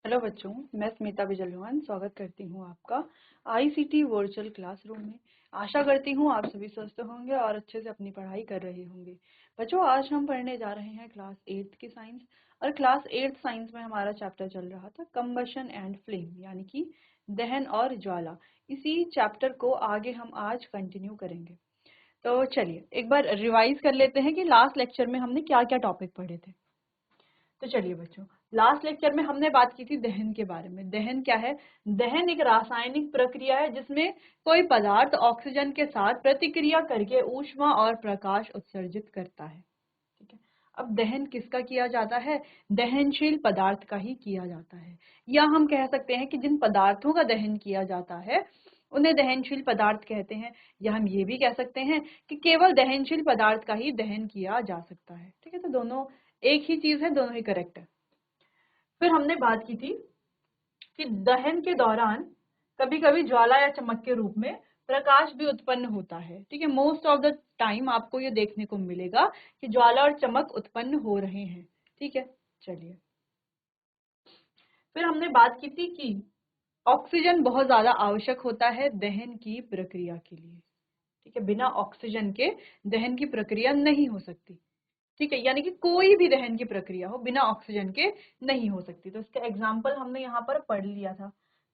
Hello बच्चों, मैं स्मिता बिजलवान स्वागत करती हूँ आपका आईसीटी वर्चुअल क्लासरूम में। आशा करती हूँ आप सभी स्वस्थ होंगे और अच्छे से अपनी पढ़ाई कर रहे होंगे। बच्चों, आज हम पढ़ने जा रहे हैं क्लास 8 की साइंस। और क्लास 8 साइंस में हमारा चैप्टर चल रहा था कंबशन एंड फ्लेम, यानी कि दहन और ज्वाला। इसी चैप्टर को आगे हम आज कंटिन्यू करेंगे। तो चलिए एक बार रिवाइज कर लेते हैं कि लास्ट लेक्चर में हमने क्या क्या टॉपिक पढ़े थे। तो चलिए बच्चों, लास्ट लेक्चर में हमने बात की थी दहन के बारे में। दहन क्या है? दहन एक रासायनिक प्रक्रिया है जिसमें कोई पदार्थ ऑक्सीजन के साथ प्रतिक्रिया करके ऊष्मा और प्रकाश उत्सर्जित करता है। ठीक है। अब दहन किसका किया जाता है? दहनशील पदार्थ का ही किया जाता है। या हम कह सकते हैं कि जिन पदार्थों का दहन किया जाता है उन्हें दहनशील पदार्थ कहते हैं। या हम ये भी कह सकते हैं कि केवल दहनशील पदार्थ का ही दहन किया जा सकता है। ठीक है, तो दोनों एक ही चीज है, दोनों ही करेक्ट है। फिर हमने बात की थी कि दहन के दौरान कभी कभी ज्वाला या चमक के रूप में प्रकाश भी उत्पन्न होता है। ठीक है, मोस्ट ऑफ द टाइम आपको ये देखने को मिलेगा कि ज्वाला और चमक उत्पन्न हो रहे हैं। ठीक है, चलिए फिर हमने बात की थी कि ऑक्सीजन बहुत ज्यादा आवश्यक होता है दहन की प्रक्रिया के लिए। ठीक है, बिना ऑक्सीजन के दहन की प्रक्रिया नहीं हो सकती। ठीक है, यानी कि कोई भी दहन की प्रक्रिया हो बिना ऑक्सीजन के नहीं हो सकती। तो इसका एग्जाम्पल हमने यहाँ पर पढ़ लिया था।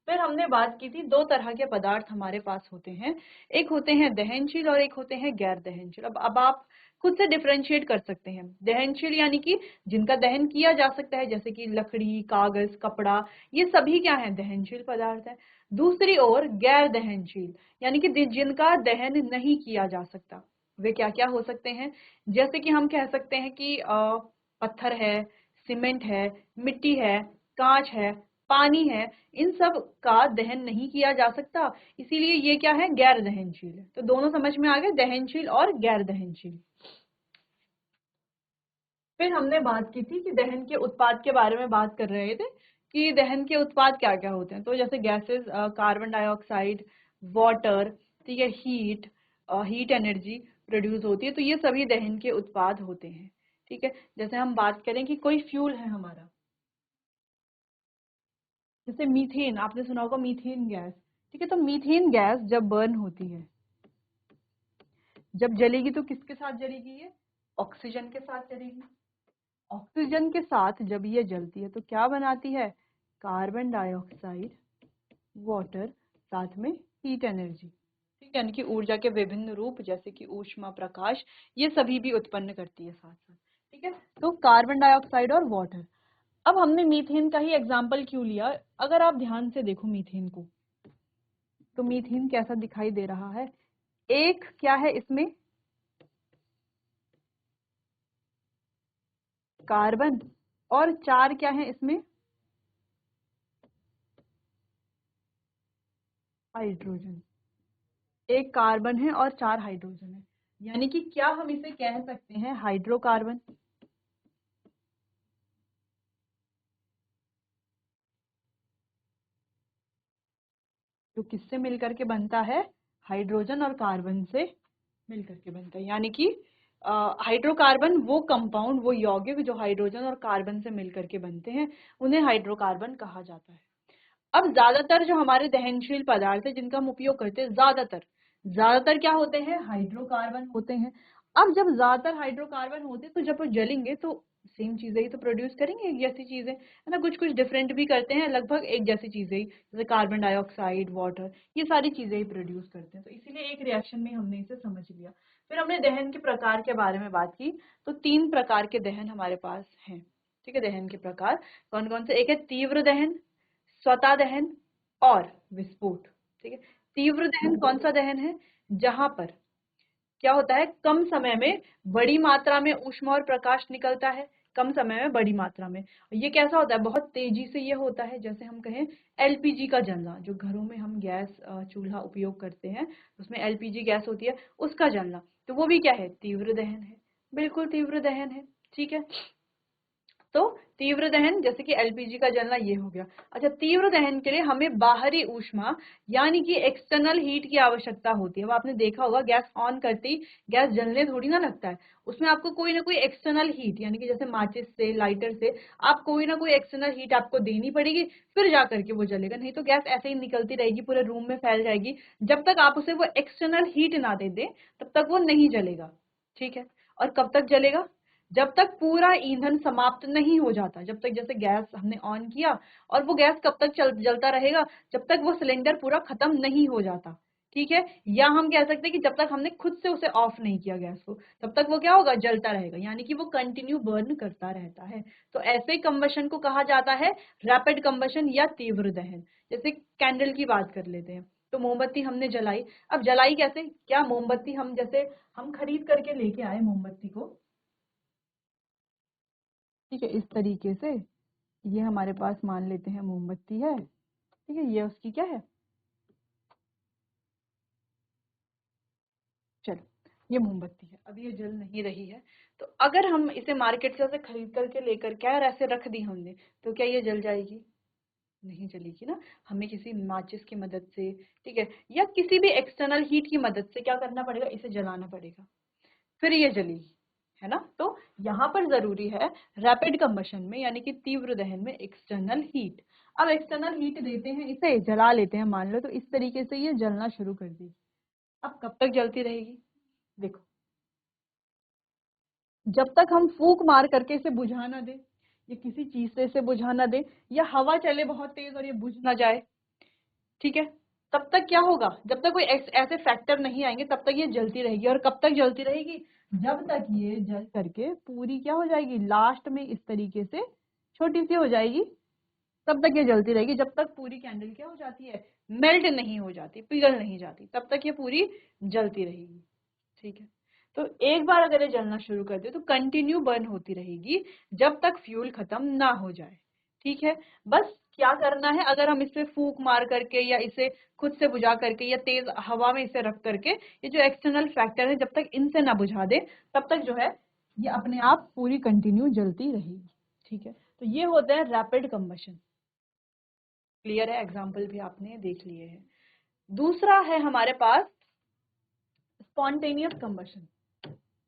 फिर हमने बात की थी दो तरह के पदार्थ हमारे पास होते हैं, एक होते हैं दहनशील और एक होते हैं गैर दहनशील। अब आप खुद से डिफरेंशिएट कर सकते हैं। दहनशील यानी कि जिनका दहन किया जा सकता है, जैसे कि लकड़ी, कागज, कपड़ा, ये सभी क्या है? दहनशील पदार्थ है। दूसरी ओर गैर दहनशील यानी कि जिनका दहन नहीं किया जा सकता, वे क्या क्या हो सकते हैं? जैसे कि हम कह सकते हैं कि पत्थर है, सीमेंट है, मिट्टी है, कांच है, पानी है, इन सब का दहन नहीं किया जा सकता, इसीलिए ये क्या है? गैर दहनशील है। तो दोनों समझ में आ गए, दहनशील और गैर दहनशील। फिर हमने बात की थी कि दहन के उत्पाद के बारे में बात कर रहे थे कि दहन के उत्पाद क्या क्या होते हैं। तो जैसे गैसेस, कार्बन डाइऑक्साइड, वाटर, ठीक है, हीट एनर्जी प्रोड्यूस होती है, तो ये सभी दहन के उत्पाद होते हैं। ठीक है, जैसे हम बात करें कि कोई फ्यूल है हमारा, जैसे मीथेन, आपने सुना होगा मीथेन गैस। ठीक है, तो मीथेन गैस जब बर्न होती है, जब जलेगी तो किसके साथ जलेगी? ये ऑक्सीजन के साथ जलेगी। ऑक्सीजन के साथ जब ये जलती है तो क्या बनाती है? कार्बन डाइऑक्साइड, वाटर, साथ में हीट एनर्जी। ठीक है, यानी कि ऊर्जा के विभिन्न रूप जैसे कि ऊष्मा, प्रकाश, ये सभी भी उत्पन्न करती है साथ साथ। ठीक है, तो कार्बन डाइऑक्साइड और वाटर। अब हमने मीथेन का ही एग्जाम्पल क्यों लिया? अगर आप ध्यान से देखो मीथेन को, तो मीथेन कैसा दिखाई दे रहा है? एक क्या है इसमें? कार्बन, और चार क्या है इसमें? हाइड्रोजन। एक कार्बन है और चार हाइड्रोजन है, यानी कि क्या हम इसे कह सकते हैं? हाइड्रोकार्बन। जो किससे मिलकर के बनता है? हाइड्रोजन और कार्बन से मिलकर के बनता है। यानी कि हाइड्रोकार्बन वो कंपाउंड, वो यौगिक जो हाइड्रोजन और कार्बन से मिलकर के बनते हैं, उन्हें हाइड्रोकार्बन कहा जाता है। अब ज्यादातर जो हमारे दहनशील पदार्थ है जिनका हम उपयोग करते हैं, ज्यादातर ज्यादातर क्या होते हैं? हाइड्रोकार्बन होते हैं। अब जब ज्यादातर हाइड्रोकार्बन होते हैं तो जब वो जलेंगे तो सेम चीजें ही तो प्रोड्यूस करेंगे, एक जैसी चीजें, है ना। कुछ कुछ डिफरेंट भी करते हैं, लगभग एक जैसी चीजें ही, जैसे कार्बन डाइऑक्साइड, वाटर, ये सारी चीजें ही प्रोड्यूस करते हैं। तो इसीलिए एक रिएक्शन में हमने इसे समझ लिया। फिर हमने दहन के प्रकार के बारे में बात की। तो तीन प्रकार के दहन हमारे पास हैं। ठीक है, दहन के प्रकार कौन कौन से? एक है तीव्र दहन, स्वतः दहन और विस्फोट। ठीक है, तीव्र दहन कौन सा दहन है? जहां पर क्या होता है? कम समय में बड़ी मात्रा में ऊष्मा और प्रकाश निकलता है। कम समय में बड़ी मात्रा में, ये कैसा होता है? बहुत तेजी से ये होता है। जैसे हम कहें एलपीजी का जलना, जो घरों में हम गैस चूल्हा उपयोग करते हैं, उसमें एलपीजी गैस होती है, उसका जलना, तो वो भी क्या है? तीव्र दहन है। बिल्कुल तीव्र दहन है। ठीक है, तो तीव्र दहन जैसे कि एलपीजी का जलना ये हो गया। अच्छा, तीव्र दहन के लिए हमें बाहरी ऊष्मा यानी कि एक्सटर्नल हीट की आवश्यकता होती है। अब आपने देखा होगा गैस ऑन करते ही गैस जलने थोड़ी ना लगता है, उसमें आपको कोई ना कोई एक्सटर्नल हीट यानी कि जैसे माचिस से, लाइटर से आप कोई ना कोई एक्सटर्नल हीट आपको देनी पड़ेगी, फिर जा करके वो जलेगा। नहीं तो गैस ऐसे ही निकलती रहेगी, पूरे रूम में फैल जाएगी। जब तक आप उसे वो एक्सटर्नल हीट ना दे दें तब तक वो नहीं जलेगा। ठीक है, और कब तक जलेगा? जब तक पूरा ईंधन समाप्त नहीं हो जाता। जब तक जैसे गैस हमने ऑन किया और वो गैस कब तक जलता रहेगा? जब तक वो सिलेंडर पूरा खत्म नहीं हो जाता। ठीक है, या हम कह सकते हैं कि जब तक हमने खुद से उसे ऑफ नहीं किया गैस को, तब तक वो क्या होगा? जलता रहेगा, यानी कि वो कंटिन्यू बर्न करता रहता है। तो ऐसे कंबशन को कहा जाता है रैपिड कंबशन या तीव्र दहन। जैसे कैंडल की बात कर लेते हैं, तो मोमबत्ती हमने जलाई। अब जलाई कैसे? क्या मोमबत्ती हम जैसे हम खरीद करके लेके आए मोमबत्ती को, ठीक है, इस तरीके से ये हमारे पास मान लेते हैं मोमबत्ती है। ठीक है, ये उसकी क्या है? चलो, ये मोमबत्ती है, अभी ये जल नहीं रही है। तो अगर हम इसे मार्केट से ऐसे खरीद करके लेकर के और ऐसे रख दी हमने, तो क्या ये जल जाएगी? नहीं जलेगी ना। हमें किसी माचिस की मदद से, ठीक है, या किसी भी एक्सटर्नल हीट की मदद से क्या करना पड़ेगा? इसे जलाना पड़ेगा, फिर ये जलेगी, है ना। तो यहाँ पर जरूरी है रैपिड कंबशन में यानी कि तीव्र दहन में एक्सटर्नल हीट। अब एक्सटर्नल हीट देते हैं, इसे जला लेते हैं मान लो, तो इस तरीके से ये जलना शुरू कर देगी। अब कब तक जलती रहेगी? देखो, जब तक हम फूंक मार करके इसे बुझा ना दे, या किसी चीज से इसे बुझा ना दे, या हवा चले बहुत तेज और ये बुझ ना जाए, ठीक है, तब तक क्या होगा? जब तक कोई ऐसे फैक्टर नहीं आएंगे तब तक ये जलती रहेगी। और कब तक जलती रहेगी? जब तक ये जल करके पूरी क्या हो जाएगी, लास्ट में इस तरीके से छोटी सी हो जाएगी, तब तक ये जलती रहेगी। जब तक पूरी कैंडल क्या हो जाती है, मेल्ट नहीं हो जाती, पिघल नहीं जाती, तब तक ये पूरी जलती रहेगी। ठीक है, तो एक बार अगर ये जलना शुरू कर दे तो कंटिन्यू बर्न होती रहेगी जब तक फ्यूल खत्म ना हो जाए। ठीक है, बस क्या करना है, अगर हम इसे फूंक मार करके या इसे खुद से बुझा करके या तेज हवा में इसे रख करके, ये जो एक्सटर्नल फैक्टर है जब तक इनसे ना बुझा दे तब तक जो है ये अपने आप पूरी कंटिन्यू जलती रहेगी। ठीक है, तो ये होता है रैपिड कंबशन। क्लियर है? एग्जाम्पल भी आपने देख लिए हैं। दूसरा है हमारे पास स्पॉन्टेनियस कंबशन,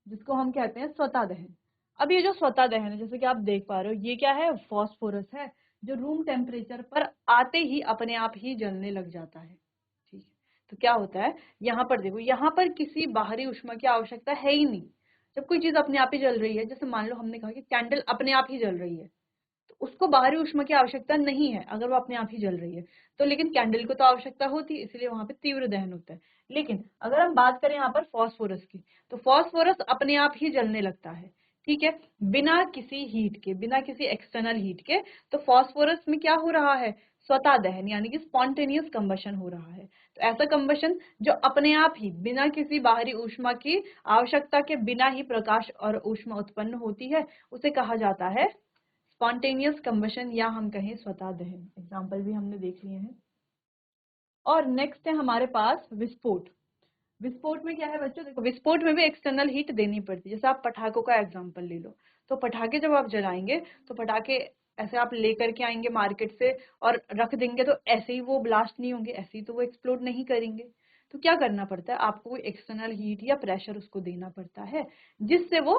जिसको हम कहते हैं स्वतः दहन। अब ये जो स्वतः दहन है, जैसे कि आप देख पा रहे हो, ये क्या है? फॉस्फोरस है, जो रूम टेम्परेचर पर आते ही अपने आप ही जलने लग जाता है। ठीक है, तो क्या होता है, यहाँ पर देखो, यहाँ पर किसी बाहरी ऊष्मा की आवश्यकता है ही नहीं। जब कोई चीज अपने आप ही जल रही है, जैसे मान लो हमने कहा कि कैंडल अपने आप ही जल रही है, तो उसको बाहरी ऊष्मा की आवश्यकता नहीं है अगर वो अपने आप ही जल रही है। तो लेकिन कैंडल को तो आवश्यकता होती है, इसलिए वहां पे तीव्र दहन होता है। लेकिन अगर हम बात करें यहाँ पर फॉस्फोरस की, तो फॉस्फोरस अपने आप ही जलने लगता है। ठीक है, बिना किसी हीट के, बिना किसी एक्सटर्नल हीट के। तो फॉस्फोरस में क्या हो रहा है? स्वतः दहन यानी कि स्पॉन्टेनियस कंबशन हो रहा है। तो ऐसा कंबशन जो अपने आप ही बिना किसी बाहरी ऊष्मा की आवश्यकता के बिना ही प्रकाश और ऊष्मा उत्पन्न होती है, उसे कहा जाता है स्पॉन्टेनियस कंबशन, या हम कहें स्वतः दहन। एग्जाम्पल भी हमने देख लिए हैं। और नेक्स्ट है हमारे पास विस्फोट। विस्फोट में क्या है बच्चों? देखो, विस्फोट में भी एक्सटर्नल हीट देनी पड़ती है। जैसे आप पटाखों का एग्जाम्पल ले लो, तो पटाखे जब आप जलाएंगे तो पटाखे ऐसे आप लेकर के आएंगे मार्केट से और रख देंगे, तो ऐसे ही वो ब्लास्ट नहीं होंगे, ऐसे ही तो वो एक्सप्लोड नहीं करेंगे। तो क्या करना पड़ता है आपको? कोई एक्सटर्नल हीट या प्रेशर उसको देना पड़ता है, जिससे वो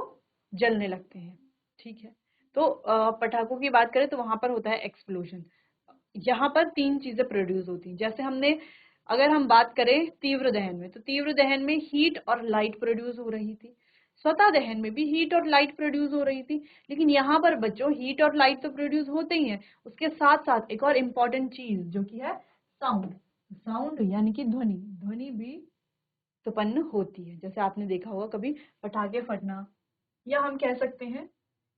जलने लगते हैं। ठीक है, तो पटाखों की बात करें तो वहां पर होता है एक्सप्लोजन। यहाँ पर तीन चीजें प्रोड्यूस होती हैं। जैसे हमने, अगर हम बात करें तीव्र दहन में, तो तीव्र दहन में हीट और लाइट प्रोड्यूस हो रही थी। स्वतः दहन में भी हीट और लाइट प्रोड्यूस हो रही थी। लेकिन यहाँ पर बच्चों हीट और लाइट तो प्रोड्यूस होते ही हैं, उसके साथ साथ एक और इम्पॉर्टेंट चीज जो कि है साउंड। साउंड यानी कि ध्वनि, ध्वनि भी उत्पन्न होती है। जैसे आपने देखा होगा कभी पटाखे फटना, या हम कह सकते हैं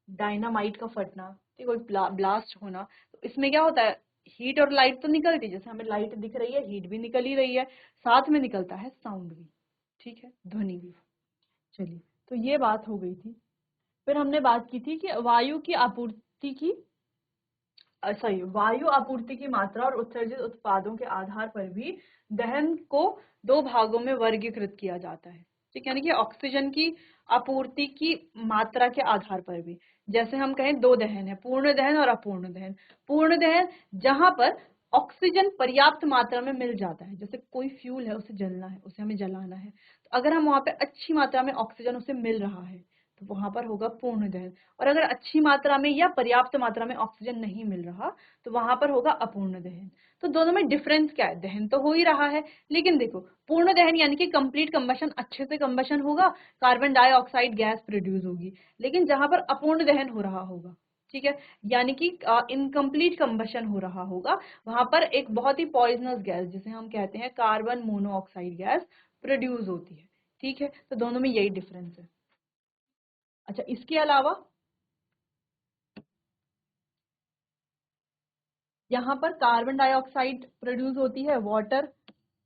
डायनामाइट का फटना, ठीक, कोई ब्लास्ट होना। तो इसमें क्या होता है, हीट और लाइट तो निकलती है, जैसे हमें लाइट दिख रही है, हीट भी निकल ही रही है, साथ में निकलता है साउंड भी, ठीक है, ध्वनि भी। चलिए, तो ये बात हो गई थी। फिर हमने बात की थी कि वायु की आपूर्ति की, सही, वायु आपूर्ति की मात्रा और उत्सर्जित उत्पादों के आधार पर भी दहन को दो भागों में वर्गीकृत किया जाता है। ठीक है, यानी कि ऑक्सीजन की आपूर्ति की मात्रा के आधार पर भी, जैसे हम कहें दो दहन है, पूर्ण दहन और अपूर्ण दहन। पूर्ण दहन जहां पर ऑक्सीजन पर्याप्त मात्रा में मिल जाता है, जैसे कोई फ्यूल है उसे जलना है, उसे हमें जलाना है, तो अगर हम वहां पे अच्छी मात्रा में ऑक्सीजन उसे मिल रहा है तो वहां पर होगा पूर्ण दहन। और अगर अच्छी मात्रा में या पर्याप्त मात्रा में ऑक्सीजन नहीं मिल रहा तो वहां पर होगा अपूर्ण दहन। तो दोनों में डिफरेंस क्या है? दहन तो हो ही रहा है, लेकिन देखो पूर्ण दहन यानी कि कंप्लीट कंबशन, अच्छे से कंबशन होगा, कार्बन डाइऑक्साइड गैस प्रोड्यूस होगी। लेकिन जहां पर अपूर्ण दहन हो रहा होगा, ठीक है, यानी कि इनकम्प्लीट कंबशन हो रहा होगा, वहां पर एक बहुत ही पॉइजनस गैस जिसे हम कहते हैं कार्बन मोनोऑक्साइड गैस प्रोड्यूस होती है। ठीक है, तो दोनों में यही डिफरेंस है। अच्छा, इसके अलावा यहाँ पर कार्बन डाइऑक्साइड प्रोड्यूस होती है, वाटर,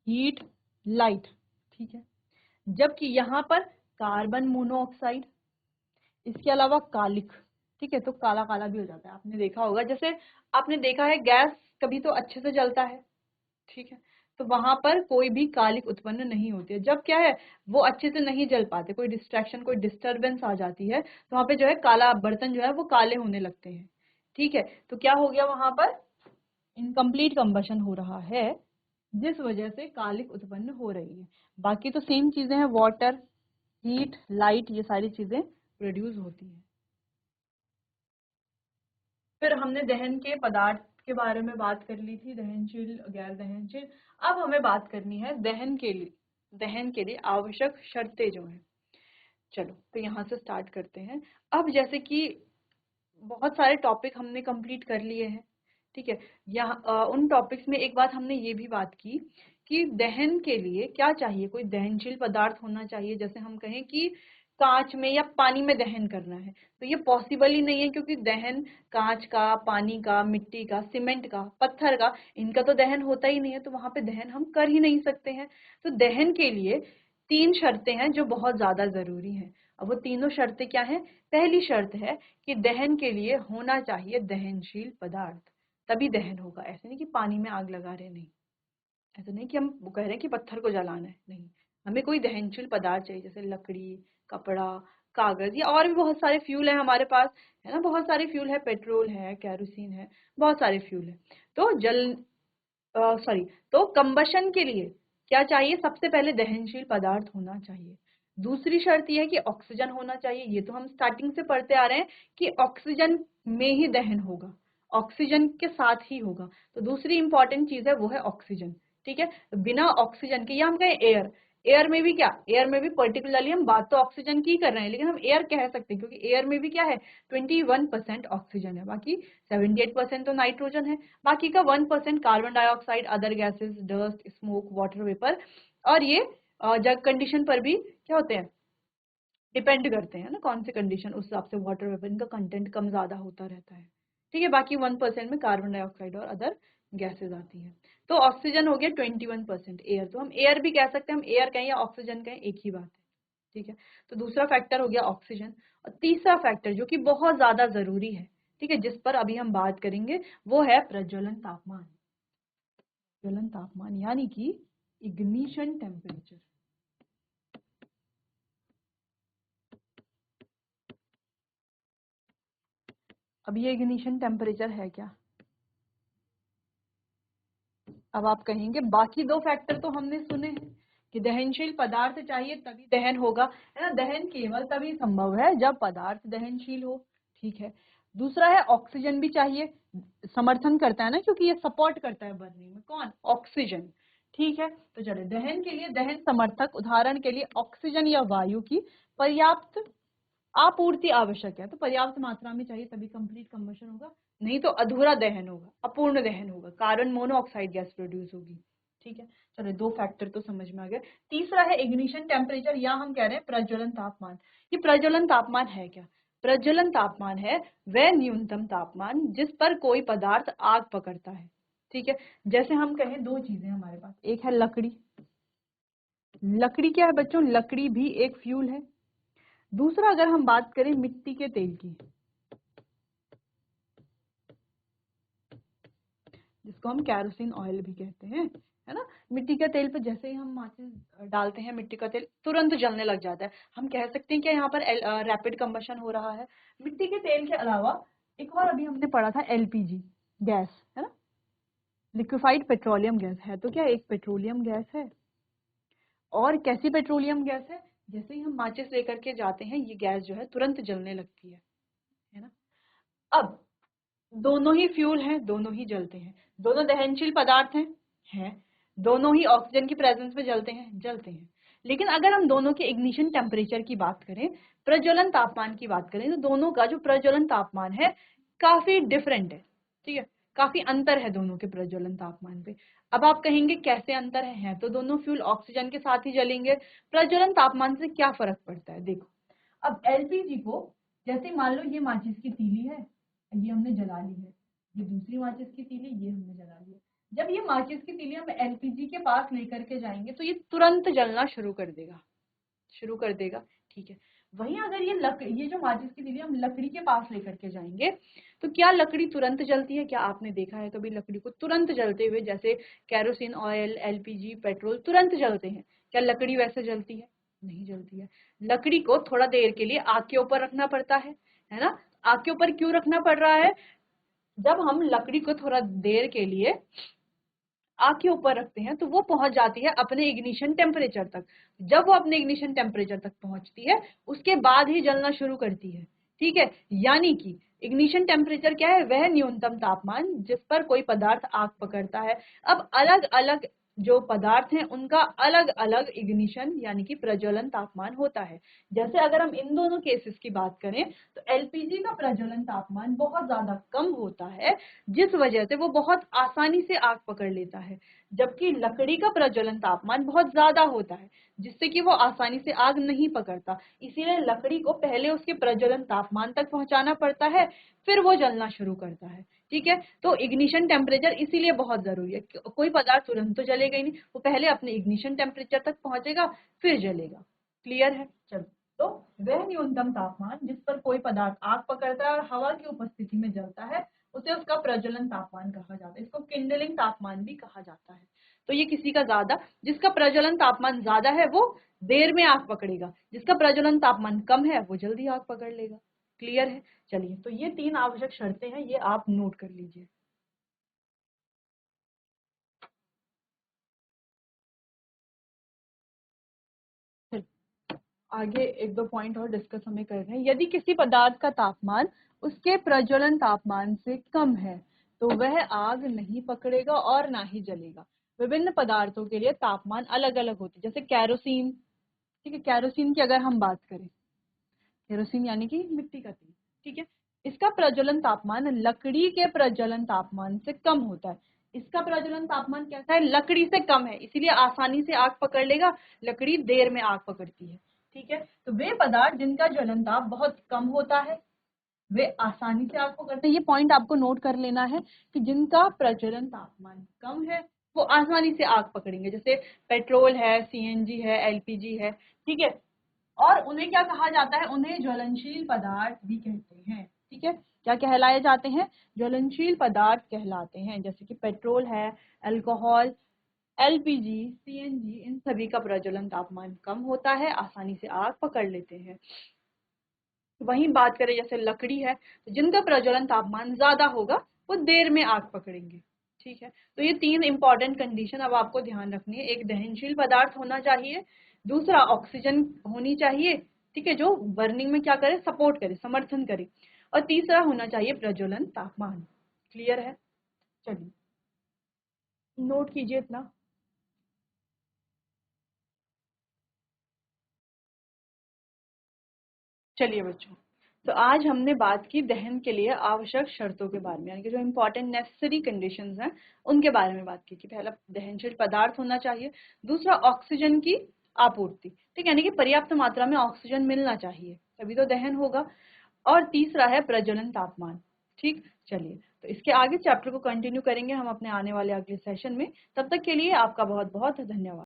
हीट, लाइट, ठीक है, जबकि यहाँ पर कार्बन मोनोऑक्साइड, इसके अलावा कालिक, ठीक है, तो काला काला भी हो जाता है। आपने देखा होगा, जैसे आपने देखा है गैस कभी तो अच्छे से जलता है, ठीक है, तो वहां पर कोई भी कालिक उत्पन्न नहीं होती है। जब क्या है, वो अच्छे से नहीं जल पाते, कोई डिस्ट्रैक्शन, कोई डिस्टरबेंस आ जाती है, तो वहां पे जो है काला बर्तन जो है वो काले होने लगते हैं। ठीक है, तो क्या हो गया, वहां पर इनकम्प्लीट कंबशन हो रहा है, जिस वजह से कालिक उत्पन्न हो रही है। बाकी तो सेम चीजें हैं, वाटर, हीट, लाइट, ये सारी चीजें प्रोड्यूस होती है। फिर हमने दहन के पदार्थ के बारे में बात कर ली थी, दहनशील, गैर दहनशील। अब हमें बात करनी है दहन के लिए आवश्यक शर्तें जो हैं। चलो, तो यहाँ से स्टार्ट करते हैं। अब जैसे कि बहुत सारे टॉपिक हमने कंप्लीट कर लिए हैं, ठीक है, यहाँ उन टॉपिक्स में एक बात हमने ये भी बात की कि दहन के लिए क्या चाहिए, कोई दहनशील पदार्थ होना चाहिए। जैसे हम कहें कि कांच में या पानी में दहन करना है, तो ये पॉसिबल ही नहीं है, क्योंकि दहन कांच का, पानी का, मिट्टी का, सीमेंट का, पत्थर का, इनका तो दहन होता ही नहीं है, तो वहां पे दहन हम कर ही नहीं सकते हैं। तो दहन के लिए तीन शर्तें हैं जो बहुत ज्यादा जरूरी हैं। अब वो तीनों शर्तें क्या हैं? पहली शर्त है कि दहन के लिए होना चाहिए दहनशील पदार्थ, तभी दहन होगा। ऐसे नहीं कि पानी में आग लगा रहे, नहीं, ऐसा नहीं कि हम कह रहे हैं कि पत्थर को जलाना है, नहीं, हमें कोई दहनशील पदार्थ चाहिए, जैसे लकड़ी, कपड़ा, कागज, या और भी बहुत सारे फ्यूल है हमारे पास, है ना, बहुत सारे फ्यूल है, पेट्रोल है, केरोसिन है, बहुत सारे फ्यूल है। तो सॉरी, तो कंबशन के लिए क्या चाहिए? सबसे पहले दहनशील पदार्थ होना चाहिए। दूसरी शर्त यह है कि ऑक्सीजन होना चाहिए। ये तो हम स्टार्टिंग से पढ़ते आ रहे हैं कि ऑक्सीजन में ही दहन होगा, ऑक्सीजन के साथ ही होगा। तो दूसरी इंपॉर्टेंट चीज है वो है ऑक्सीजन। ठीक है, बिना ऑक्सीजन के, या हम कहें एयर, एयर में भी क्या, एयर में भी पर्टिकुलरली हम बात तो ऑक्सीजन की कर रहे हैं, लेकिन हम एयर कह सकते हैं, क्योंकि एयर में भी क्या है, 21% ऑक्सीजन है, बाकी 78% तो नाइट्रोजन है, बाकी का 1% carbon dioxide, other gases, dust, smoke, water vapour. और ये जग कंडीशन पर भी क्या होते हैं, डिपेंड करते हैं ना, कौन से कंडीशन, उस हिसाब से वाटर वेपर इनका कंटेंट कम ज्यादा होता रहता है। ठीक है, बाकी 1% में कार्बन डाइऑक्साइड और अदर गैसेस आती है। तो ऑक्सीजन हो गया 21%, एयर तो हम एयर भी कह सकते हैं, हम एयर कहें या ऑक्सीजन कहें, एक ही बात है। ठीक है, तो दूसरा फैक्टर हो गया ऑक्सीजन। और तीसरा फैक्टर जो कि बहुत ज्यादा जरूरी है, ठीक है, जिस पर अभी हम बात करेंगे, वो है प्रज्वलन तापमान। ज्वलन तापमान यानी कि इग्निशन टेम्परेचर। अब ये इग्निशन टेम्परेचर है क्या? अब आप कहेंगे बाकी दो फैक्टर तो हमने सुने हैं कि दहनशील पदार्थ चाहिए तभी दहन होगा, है ना, दहन केवल तभी संभव है जब पदार्थ दहनशील हो। ठीक है, दूसरा है ऑक्सीजन भी चाहिए, समर्थन करता है ना, क्योंकि ये सपोर्ट करता है बर्निंग में, कौन? ऑक्सीजन। ठीक है, तो चले, दहन के लिए दहन समर्थक, उदाहरण के लिए ऑक्सीजन या वायु की पर्याप्त आपूर्ति आवश्यक है। तो पर्याप्त मात्रा में चाहिए तभी कंप्लीट कंबशन होगा, नहीं तो अधूरा दहन होगा, अपूर्ण दहन होगा, कार्बन मोनोऑक्साइड गैस प्रोड्यूस होगी। ठीक है, चलो, दो फैक्टर तो समझ में आ गए। तीसरा है इग्निशन टेम्परेचर, या हम कह रहे हैं प्रज्वलन तापमान। ये प्रज्वलन तापमान है क्या? प्रज्वलन तापमान है वह न्यूनतम तापमान जिस पर कोई पदार्थ आग पकड़ता है। ठीक है, जैसे हम कहें दो चीजें हमारे पास, एक है लकड़ी, लकड़ी क्या है बच्चों? लकड़ी भी एक फ्यूल है। दूसरा अगर हम बात करें मिट्टी के तेल की, जिसको हम कैरोसिन ऑयल भी कहते हैं, है ना, मिट्टी के तेल पे जैसे ही हम माचिस डालते हैं, मिट्टी का तेल तुरंत जलने लग जाता है। हम कह सकते हैं कि यहाँ पर रैपिड कंबशन हो रहा है। मिट्टी के तेल के अलावा एक और अभी हमने पढ़ा था एलपीजी गैस, है ना, लिक्विफाइड पेट्रोलियम गैस है। तो क्या एक पेट्रोलियम गैस है? और कैसी पेट्रोलियम गैस है? जैसे ही हम माचिस लेकर के जाते हैं, ये गैस जो है तुरंत जलने लगती है ना। अब दोनों ही फ्यूल हैं, दोनों ही जलते हैं, दोनों दहनशील पदार्थ हैं, दोनों ही ऑक्सीजन की प्रेजेंस में जलते हैं। लेकिन अगर हम दोनों के इग्निशन टेम्परेचर की बात करें, प्रज्वलन तापमान की बात करें, तो दोनों का जो प्रज्वलन तापमान है काफी डिफरेंट है, ठीक है, काफी अंतर है दोनों के प्रज्वलन तापमान पे। अब आप कहेंगे कैसे अंतर है तो दोनों फ्यूल ऑक्सीजन के साथ ही जलेंगे, प्रज्वलन तापमान से क्या फर्क पड़ता है? देखो, अब एलपीजी को जैसे मान लो ये माचिस की तीली है, ये हमने जला ली है, ये दूसरी माचिस की तीली, ये हमने जला ली है। जब ये माचिस की तीली हम एलपीजी के पास लेकर के जाएंगे तो ये तुरंत जलना शुरू कर देगा, ठीक है। वहीं अगर ये जो माचिस की तीली हम लकड़ी के पास लेकर के जाएंगे तो क्या लकड़ी तुरंत जलती है? क्या आपने देखा है कभी लकड़ी को तुरंत जलते हुए? जैसे केरोसिन ऑयल, एलपीजी, पेट्रोल तुरंत जलते हैं, क्या लकड़ी वैसे जलती है? नहीं जलती है। लकड़ी को थोड़ा देर के लिए आग के ऊपर रखना पड़ता है ना। आग के ऊपर क्यों रखना पड़ रहा है? जब हम लकड़ी को थोड़ा देर के लिए आग के ऊपर रखते हैं तो वो पहुंच जाती है अपने इग्निशन टेम्परेचर तक। जब वो अपने इग्निशन टेम्परेचर तक पहुंचती है उसके बाद ही जलना शुरू करती है, ठीक है। यानी कि इग्निशन टेम्परेचर क्या है? वह न्यूनतम तापमान जिस पर कोई पदार्थ आग पकड़ता है। अब अलग अलग जो पदार्थ हैं उनका अलग अलग इग्निशन यानी कि प्रज्वलन तापमान होता है। जैसे अगर हम इन दोनों केसेस की बात करें तो एलपीजी का प्रज्वलन तापमान बहुत ज्यादा कम होता है, जिस वजह से वो बहुत आसानी से आग पकड़ लेता है, जबकि लकड़ी का प्रज्वलन तापमान बहुत ज्यादा होता है जिससे कि वो आसानी से आग नहीं पकड़ता। इसीलिए लकड़ी को पहले उसके प्रज्वलन तापमान तक पहुंचाना पड़ता है, फिर वो जलना शुरू करता है, ठीक है। तो इग्निशन टेम्परेचर इसीलिए बहुत जरूरी है। कोई पदार्थ तुरंत तो जलेगा ही नहीं, वो पहले अपने इग्निशन टेम्परेचर तक पहुंचेगा फिर जलेगा। क्लियर है? चलो, तो वह न्यूनतम तापमान जिस पर कोई पदार्थ आग पकड़ता है और हवा की उपस्थिति में जलता है उसे उसका प्रज्वलन तापमान कहा जाता है। इसको किंडलिंग तापमान भी कहा जाता है। तो ये किसी का ज्यादा, जिसका प्रज्वलन तापमान ज्यादा है वो देर में आग पकड़ेगा, जिसका प्रज्वलन तापमान कम है वो जल्दी आग पकड़ लेगा। क्लियर है? चलिए, तो ये 3 आवश्यक शर्तें हैं, ये आप नोट कर लीजिए। आगे 1-2 पॉइंट और डिस्कस हमें करने हैं। यदि किसी पदार्थ का तापमान उसके प्रज्वलन तापमान से कम है तो वह आग नहीं पकड़ेगा और ना ही जलेगा। विभिन्न पदार्थों के लिए तापमान अलग अलग होते हैं। जैसे कैरोसिन, ठीक है, कैरोसिन की अगर हम बात करें, केरोसिन यानी कि मिट्टी का तेल, ठीक है, इसका प्रज्वलन तापमान लकड़ी के प्रज्वलन तापमान से कम होता है। इसका प्रज्वलन तापमान कैसा है? लकड़ी से कम है, इसीलिए आसानी से आग पकड़ लेगा, लकड़ी देर में आग पकड़ती है, ठीक है। तो वे पदार्थ जिनका ज्वलन ताप बहुत कम होता है वे आसानी से आग पकड़ते हैं। ये पॉइंट आपको नोट कर लेना है कि जिनका प्रज्वलन तापमान कम है वो आसानी से आग पकड़ेंगे। जैसे पेट्रोल है, सीएनजी है, एलपीजी है, ठीक है। और उन्हें क्या कहा जाता है? उन्हें ज्वलनशील पदार्थ भी कहते हैं, ठीक है। क्या कहलाए जाते हैं? ज्वलनशील पदार्थ कहलाते हैं। जैसे कि पेट्रोल है, अल्कोहल, एलपीजी, सीएनजी, इन सभी का प्रज्वलन तापमान कम होता है, आसानी से आग पकड़ लेते हैं। वहीं बात करें जैसे लकड़ी है, तो जिनका प्रज्वलन तापमान ज्यादा होगा वो देर में आग पकड़ेंगे, ठीक है। तो ये 3 इंपॉर्टेंट कंडीशन अब आपको ध्यान रखनी है। एक, दहनशील पदार्थ होना चाहिए। दूसरा, ऑक्सीजन होनी चाहिए, ठीक है, जो बर्निंग में क्या करे? सपोर्ट करे, समर्थन करे। और तीसरा होना चाहिए प्रज्वलन तापमान। क्लियर है? चलिए, नोट कीजिए इतना। चलिए बच्चों, तो आज हमने बात की दहन के लिए आवश्यक शर्तों के बारे में, यानी कि जो इंपॉर्टेंट नेसेसरी कंडीशंस हैं उनके बारे में बात की कि पहला दहनशील पदार्थ होना चाहिए, दूसरा ऑक्सीजन की आपूर्ति, ठीक है, यानी कि पर्याप्त मात्रा में ऑक्सीजन मिलना चाहिए तभी तो दहन होगा, और तीसरा है प्रज्वलन तापमान, ठीक। चलिए, तो इसके आगे चैप्टर को कंटिन्यू करेंगे हम अपने आने वाले अगले सेशन में। तब तक के लिए आपका बहुत बहुत धन्यवाद।